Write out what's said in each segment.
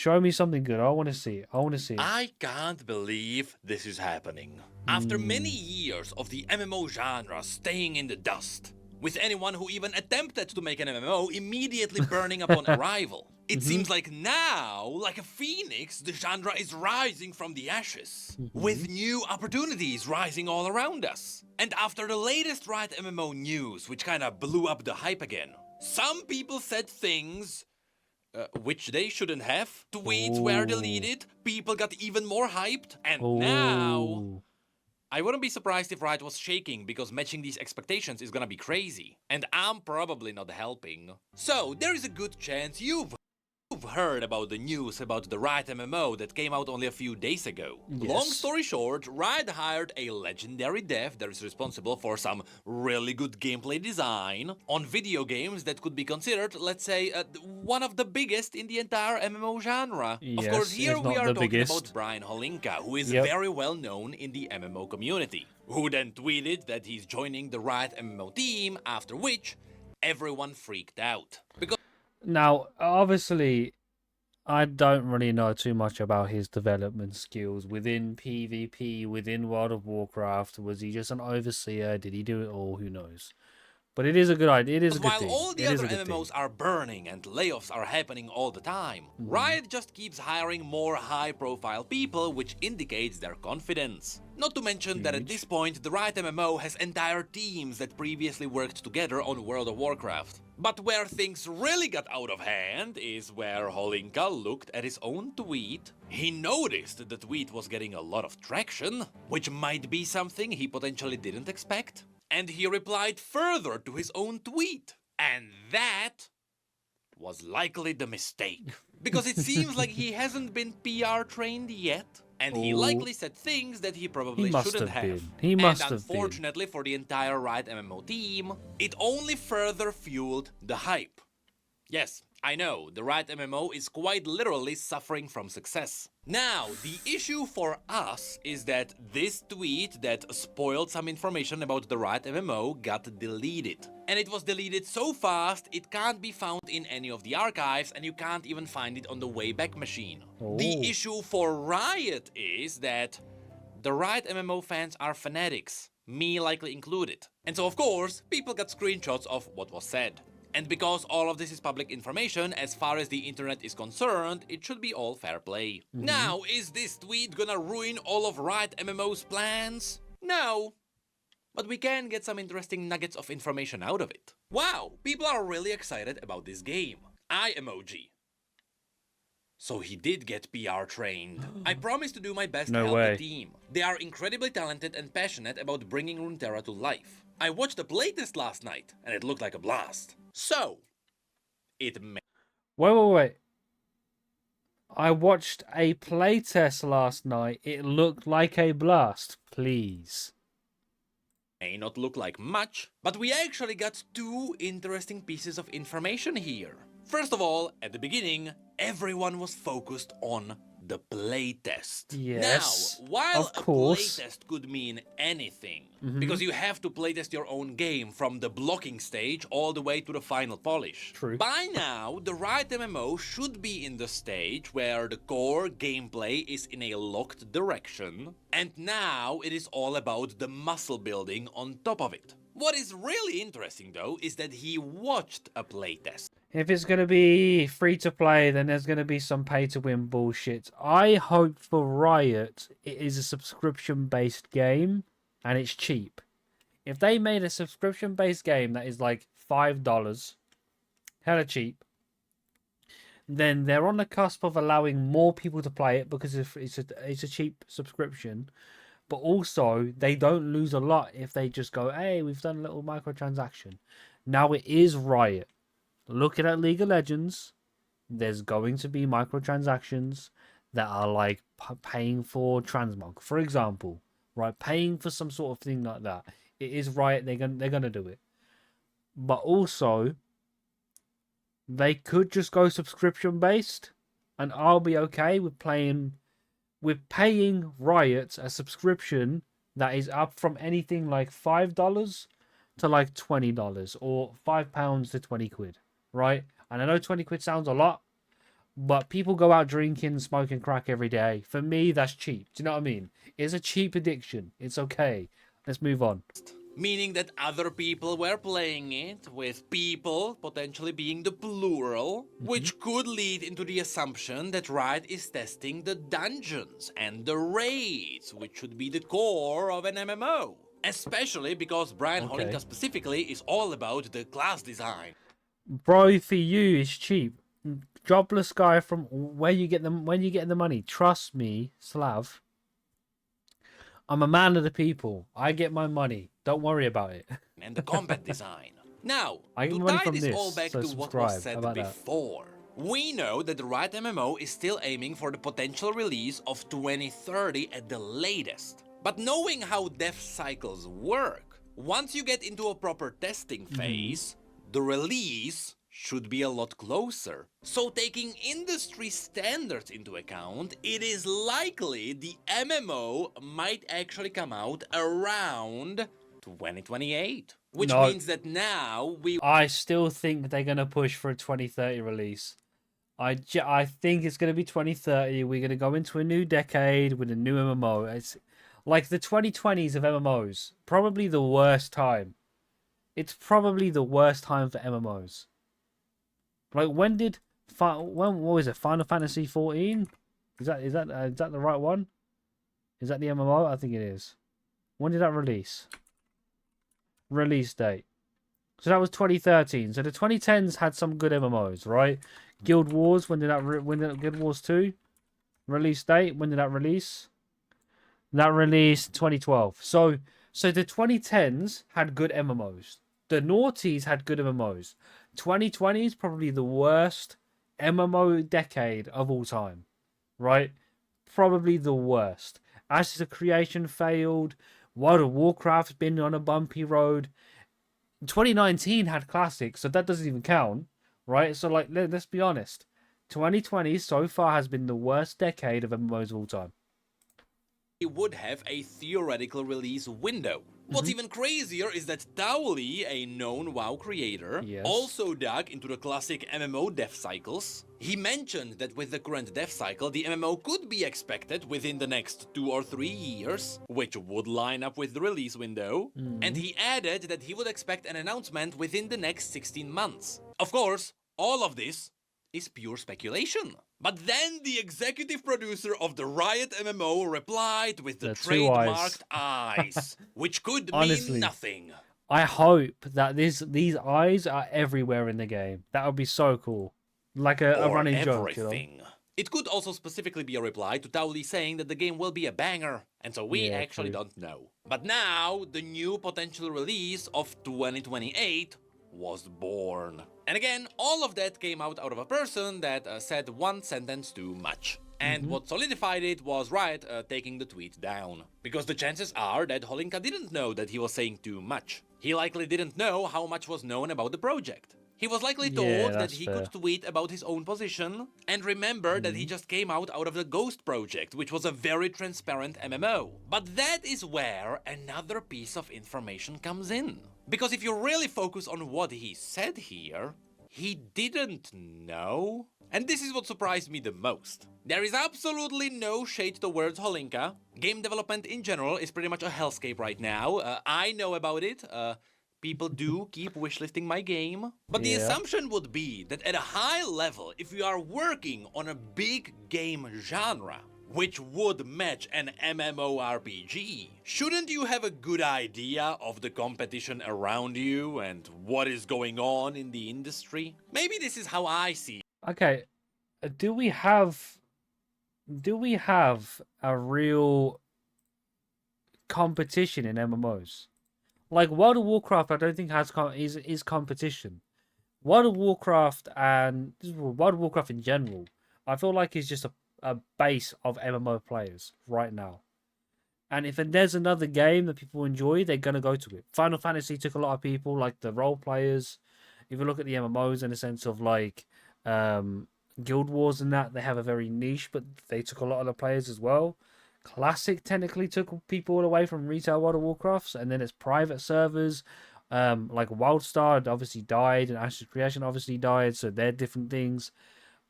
Show me something good. I want to see it. I want to see it. I can't believe this is happening. After many years of the MMO genre staying in the dust, with anyone who even attempted to make an MMO immediately burning upon arrival. It seems like now, like a phoenix, the genre is rising from the ashes, with new opportunities rising all around us. And after the latest Riot MMO news, which kinda blew up the hype again, some people said things which they shouldn't have. Tweets were deleted, people got even more hyped, and now... I wouldn't be surprised if Riot was shaking, because matching these expectations is gonna be crazy. And I'm probably not helping. So, there is a good chance you've heard about the news about the Riot MMO that came out only a few days ago. Yes. Long story short, Riot hired a legendary dev that is responsible for some really good gameplay design on video games that could be considered, let's say, one of the biggest in the entire MMO genre. Yes, of course, here if we not are the talking biggest. about Brian Holinka, who is Yep. very well known in the MMO community, who then tweeted that he's joining the Riot MMO team, after which everyone freaked out. Because Now, obviously, I don't really know too much about his development skills within PvP, within World of Warcraft. Was he just an overseer? Did he do it all? Who knows? But it is a good idea. It is a good while thing. all the It is other a good thing. MMOs are burning and layoffs are happening all the time, Riot just keeps hiring more high-profile people, which indicates their confidence. Not to mention that at this point, the Riot MMO has entire teams that previously worked together on World of Warcraft. But where things really got out of hand is where Holinka looked at his own tweet. He noticed the tweet was getting a lot of traction, which might be something he potentially didn't expect. And he replied further to his own tweet. And that was likely the mistake. Because it seems like he hasn't been PR trained yet. And he likely said things that he probably shouldn't have. He must and have been. unfortunately for the entire Riot MMO team, it only further fueled the hype. Yes, I know, the Riot MMO is quite literally suffering from success. Now, the issue for us is that this tweet that spoiled some information about the Riot MMO got deleted. And it was deleted so fast, it can't be found in any of the archives, and you can't even find it on the Wayback Machine. The issue for Riot is that the Riot MMO fans are fanatics, me likely included. And so of course, people got screenshots of what was said. And because all of this is public information, as far as the internet is concerned, it should be all fair play. Now, is this tweet gonna ruin all of Riot MMO's plans? No. But we can get some interesting nuggets of information out of it. Wow, people are really excited about this game. Eye emoji. So he did get PR trained. I promise to do my best to help the team. They are incredibly talented and passionate about bringing Runeterra to life. I watched a playtest last night, and it looked like a blast. So, it may... Wait. I watched a playtest last night. It looked like a blast. Please. May not look like much, but we actually got two interesting pieces of information here. First of all, at the beginning, everyone was focused on the playtest. Yes, now, while of course. a playtest could mean anything, because you have to playtest your own game from the blocking stage all the way to the final polish. True. By now, the Riot MMO should be in the stage where the core gameplay is in a locked direction, and now it is all about the muscle building on top of it. What is really interesting though is that he watched a playtest. If it's going to be free to play, then there's going to be some pay to win bullshit. I hope for Riot it is a subscription based game and it's cheap. If they made a subscription based game that is like $5, hella cheap, then they're on the cusp of allowing more people to play it because it's a cheap subscription. But also, they don't lose a lot if they just go, hey, we've done a little microtransaction. Now it is Riot. Looking at League of Legends, there's going to be microtransactions that are like paying for transmog, for example, right? Paying for some sort of thing like that. It is Riot. They're gonna do it. But also, they could just go subscription based, and I'll be okay with paying Riot a subscription that is up from anything like $5 to like $20 or £5 to 20 quid. Right? And I know 20 quid sounds a lot, But people go out drinking, smoking crack every day. For me, that's cheap. Do you know what I mean? It's a cheap addiction. It's okay. Let's move on. Meaning that other people were playing it, with people potentially being the plural, which could lead into the assumption that Riot is testing the dungeons and the raids, which should be the core of an MMO. Especially because Brian Holinka specifically is all about the class design. Bro, for you, it's cheap. Jobless guy from where you get them when you get the money. Trust me, Slav. I'm a man of the people. I get my money. Don't worry about it. And the combat design. Now, I get to money tie from this this, all back so to what subscribe. was said How about that? before, we know that the Riot MMO is still aiming for the potential release of 2030 at the latest. But knowing how dev cycles work, once you get into a proper testing phase, the release should be a lot closer. So taking industry standards into account, it is likely the MMO might actually come out around 2028. Which No. means that now I still think they're gonna push for a 2030 release. I think it's gonna be 2030. We're gonna go into a new decade with a new MMO. It's like the 2020s of MMOs. Probably the worst time. It's probably the worst time for MMOs. Like when what was it? Final Fantasy 14? Is that the right one? Is that the MMO? I think it is. When did that release? Release date. So that was 2013. So the 2010s had some good MMOs, right? Guild Wars. When did Guild Wars 2 release date? When did that release? That released 2012. So the 2010s had good MMOs. The noughties had good MMOs. 2020 is probably the worst MMO decade of all time, right? Probably the worst. As the creation failed, World of Warcraft's been on a bumpy road. 2019 had classics, so that doesn't even count, right? So like, let's be honest. 2020 so far has been the worst decade of MMOs of all time. would have a theoretical release window. What's even crazier is that Tauli, a known WoW creator, also dug into the classic MMO dev cycles. He mentioned that with the current dev cycle, the MMO could be expected within the next 2 or 3 years, which would line up with the release window. And he added that he would expect an announcement within the next 16 months. Of course, all of this is pure speculation. But then the executive producer of the Riot MMO replied with the trademarked eyes, which could Honestly, mean nothing. I hope that these eyes are everywhere in the game. That would be so cool. Like a running joke, you know? It could also specifically be a reply to Tauli saying that the game will be a banger, and so we actually don't know. But now, the new potential release of 2028 was born. And again, all of that came out of a person that said one sentence too much. And what solidified it was Riot taking the tweet down. Because the chances are that Holinka didn't know that he was saying too much. He likely didn't know how much was known about the project. He was likely told that he could tweet about his own position, and remember that he just came out of the Ghost project, which was a very transparent MMO. But that is where another piece of information comes in. Because if you really focus on what he said here, he didn't know. And this is what surprised me the most. There is absolutely no shade towards Holinka. Game development in general is pretty much a hellscape right now. I know about it. People do keep wishlisting my game. But the assumption would be that at a high level, if you are working on a big game genre, which would match an MMORPG, shouldn't you have a good idea of the competition around you and what is going on in the industry? Maybe this is how I see it. Okay, do we have a real competition in MMOs? Like World of Warcraft, I don't think is competition. World of Warcraft and World of Warcraft in general, I feel like is just a base of MMO players right now. And if there's another game that people enjoy, they're gonna go to it. Final Fantasy took a lot of people, like the role players. If you look at the MMOs in a sense of like Guild Wars and that, they have a very niche, but they took a lot of the players as well. Classic technically took people away from retail World of Warcrafts, and then it's private servers. Like WildStar obviously died, and Ashes Creation obviously died, so they're different things.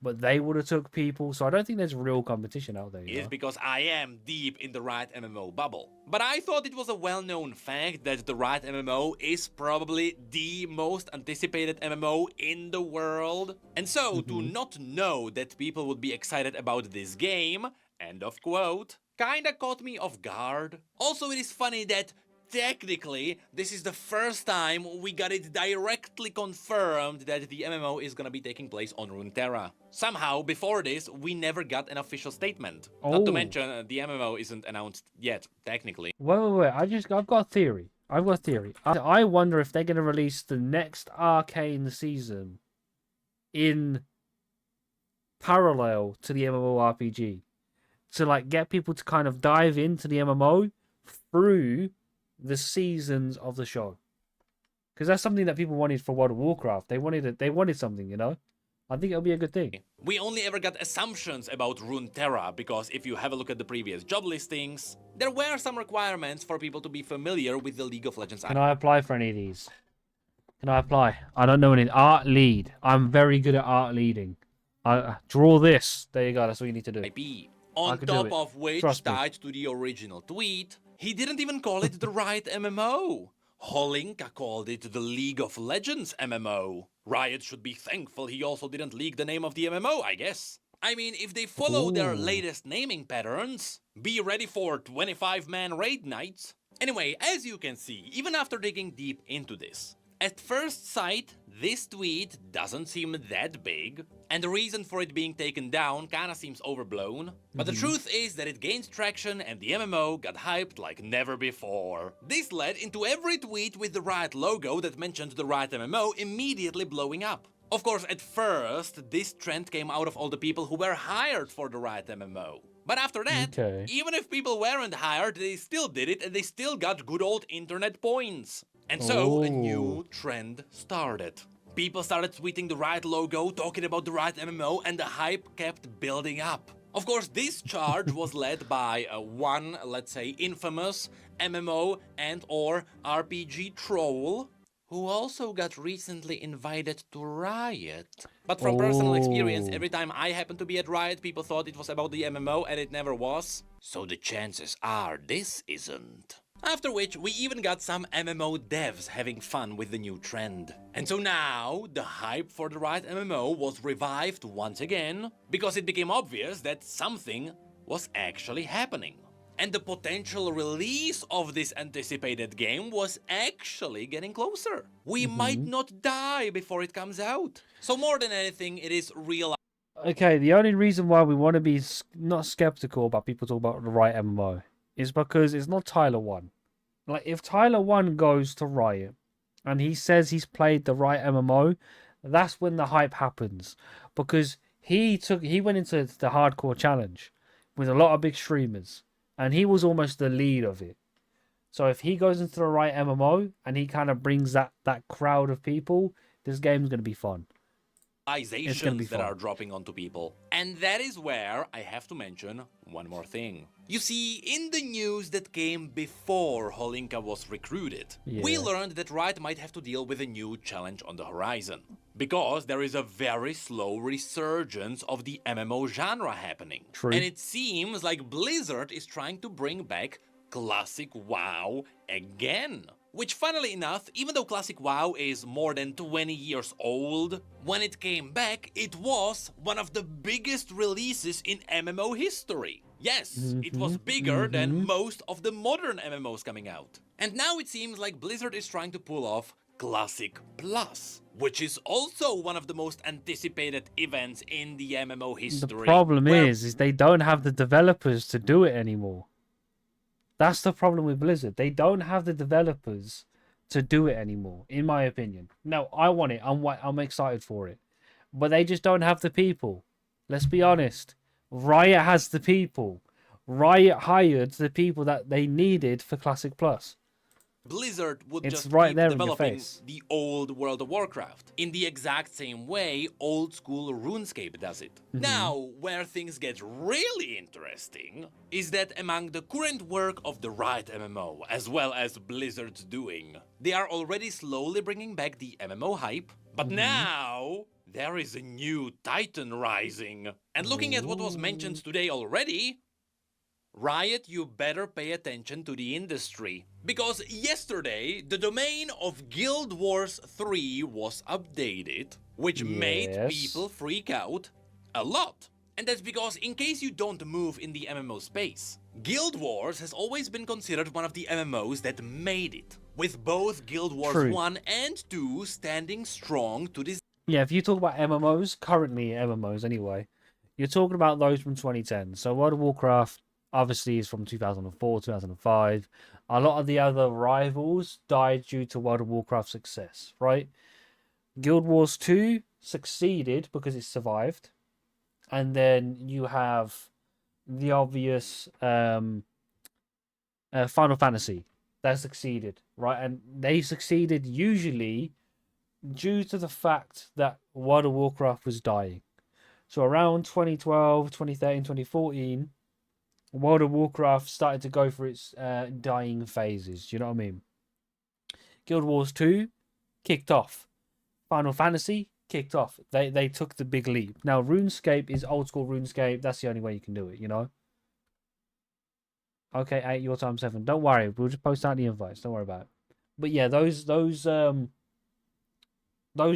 but they would have took people. So I don't think there's real competition out there. Is because I am deep in the Riot MMO bubble. But I thought it was a well-known fact that the Riot MMO is probably the most anticipated MMO in the world. And so to not know that people would be excited about this game, end of quote, kinda caught me off guard. Also, it is funny that technically, this is the first time we got it directly confirmed that the MMO is gonna be taking place on Runeterra. Somehow, before this, we never got an official statement. Not to mention, the MMO isn't announced yet, technically. Wait. I've got a theory. I wonder if they're going to release the next Arcane season in parallel to the MMORPG. To, like, get people to kind of dive into the MMO through the seasons of the show, because that's something that people wanted for World of Warcraft. They wanted something, you know. I think it'll be a good thing. We only ever got assumptions about Runeterra, because if you have a look at the previous job listings, there were some requirements for people to be familiar with the League of Legends. Can I apply for any of these? Can I apply? I don't know any. Art lead. I'm very good at art leading. Draw this. There you go. That's what you need to do. IP. On top of which, tied to the original tweet, he didn't even call it the Riot MMO. Holinka called it the League of Legends MMO. Riot should be thankful he also didn't leak the name of the MMO, I guess. I mean, if they follow their latest naming patterns, be ready for 25-man raid nights. Anyway, as you can see, even after digging deep into this, at first sight, this tweet doesn't seem that big, and the reason for it being taken down kinda seems overblown. But the truth is that it gained traction and the MMO got hyped like never before. This led into every tweet with the Riot logo that mentioned the Riot MMO immediately blowing up. Of course, at first, this trend came out of all the people who were hired for the Riot MMO. But after that, even if people weren't hired, they still did it and they still got good old internet points. And so, a new trend started. People started tweeting the Riot logo, talking about the Riot MMO, and the hype kept building up. Of course, this charge was led by one, let's say, infamous MMO and or RPG troll, who also got recently invited to Riot. But from personal experience, every time I happened to be at Riot, people thought it was about the MMO, and it never was. So the chances are this isn't. After which, we even got some MMO devs having fun with the new trend. And so now, the hype for the Riot MMO was revived once again, because it became obvious that something was actually happening. And the potential release of this anticipated game was actually getting closer. We might not die before it comes out. So more than anything, it is real. Okay, the only reason why we want to be not skeptical about people talking about the Riot MMO is because it's not Tyler 1. Like, if Tyler 1 goes to Riot and he says he's played the Riot MMO, that's when the hype happens. Because he went into the hardcore challenge with a lot of big streamers, and he was almost the lead of it. So if he goes into the Riot MMO and he kind of brings that crowd of people, this game's going to be fun. That are dropping onto people. And that is where I have to mention one more thing. You see, in the news that came before Holinka was recruited, we learned that Riot might have to deal with a new challenge on the horizon. Because there is a very slow resurgence of the MMO genre happening. True. And it seems like Blizzard is trying to bring back Classic WoW again. Which, funnily enough, even though Classic WoW is more than 20 years old, when it came back, it was one of the biggest releases in MMO history. Yes, it was bigger than most of the modern MMOs coming out. And now it seems like Blizzard is trying to pull off Classic Plus, which is also one of the most anticipated events in the MMO history. The problem is they don't have the developers to do it anymore. That's the problem with Blizzard. They don't have the developers to do it anymore, in my opinion. No, I want it. I'm excited for it. But they just don't have the people. Let's be honest. Riot has the people. Riot hired the people that they needed for Classic Plus. Blizzard would It's just right keep there in your developing face. the old World of Warcraft in the exact same way old school RuneScape does it. Now, where things get really interesting is that among the current work of the Riot MMO, as well as Blizzard's doing, they are already slowly bringing back the MMO hype, but now there is a new titan rising. And looking at what was mentioned today already, Riot, you better pay attention to the industry. Because yesterday, the domain of Guild Wars 3 was updated, which made Yes. people freak out a lot. And that's because, in case you don't move in the MMO space, Guild Wars has always been considered one of the MMOs that made it, with both Guild Wars True. 1 and 2 standing strong to this. Yeah, if you talk about MMOs, currently MMOs anyway, you're talking about those from 2010. So World of Warcraft obviously is from 2004, 2005. A lot of the other rivals died due to World of Warcraft success, right? Guild Wars 2 succeeded because it survived. And then you have the obvious Final Fantasy that succeeded, right? And they succeeded usually due to the fact that World of Warcraft was dying. So around 2012, 2013, 2014, World of Warcraft started to go for its dying phases. Do you know what I mean? Guild Wars 2 kicked off. Final Fantasy kicked off. They took the big leap. Now, RuneScape is old school RuneScape. That's the only way you can do it, you know? Okay, 8, your time 7. Don't worry. We'll just post out the invites. Don't worry about it. But yeah, those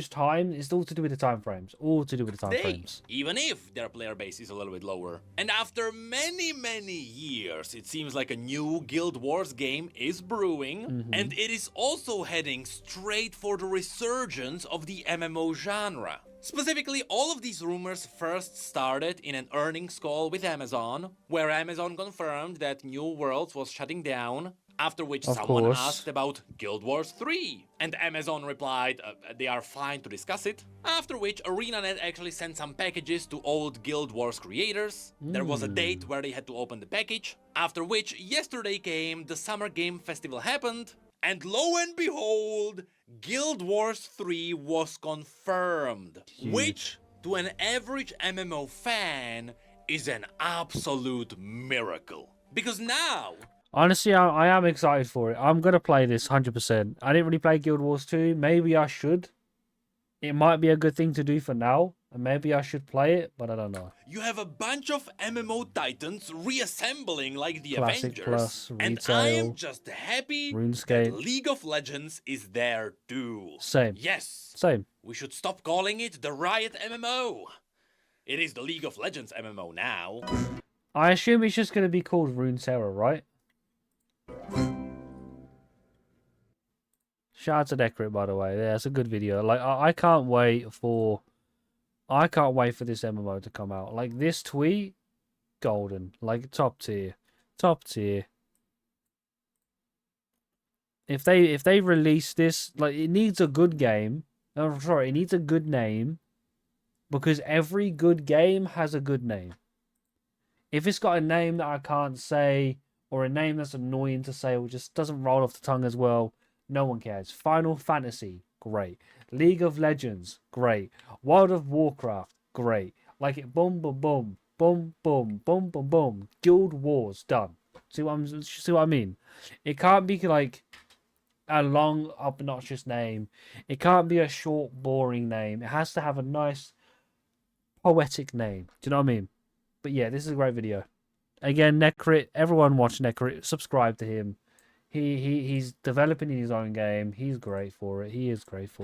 times, it's all to do with the time frames. All to do with the time frames. Even if their player base is a little bit lower. And after many, many years, it seems like a new Guild Wars game is brewing, and it is also heading straight for the resurgence of the MMO genre. Specifically, all of these rumors first started in an earnings call with Amazon, where Amazon confirmed that New Worlds was shutting down. After which someone asked about Guild Wars 3, and Amazon replied they are fine to discuss it. After which ArenaNet actually sent some packages to old Guild Wars creators. There was a date where they had to open the package. After which yesterday came, the Summer Game Festival happened, and lo and behold, Guild Wars 3 was confirmed. Which, to an average MMO fan, is an absolute miracle. Because now, honestly, I am excited for it. I'm going to play this 100%. I didn't really play Guild Wars 2. Maybe I should. It might be a good thing to do for now. And maybe I should play it, but I don't know. You have a bunch of MMO titans reassembling like the Classic Avengers. Plus, And I am Retail, just happy RuneScape. that League of Legends is there too. Same. Yes. Same. We should stop calling it the Riot MMO. It is the League of Legends MMO now. I assume it's just going to be called Runeterra, right? Shout out to Decorate, by the way. Yeah, it's a good video. Like, I can't wait for this MMO to come out. Like, this tweet, golden. Like, top tier. Top tier. If they release this, like, it needs a good game. Oh, sorry, it needs a good name. Because every good game has a good name. If it's got a name that I can't say, or a name that's annoying to say, or just doesn't roll off the tongue as well, no one cares. Final Fantasy, great. League of Legends, great. World of Warcraft, great. Like it, boom, boom, boom, boom, boom, boom, boom, boom. Guild Wars, done. See what I mean? It can't be like a long, obnoxious name. It can't be a short, boring name. It has to have a nice, poetic name. Do you know what I mean? But yeah, this is a great video. Again, Necrit, everyone watch Necrit, subscribe to him. He's developing his own game. He's great for it. He is great for it.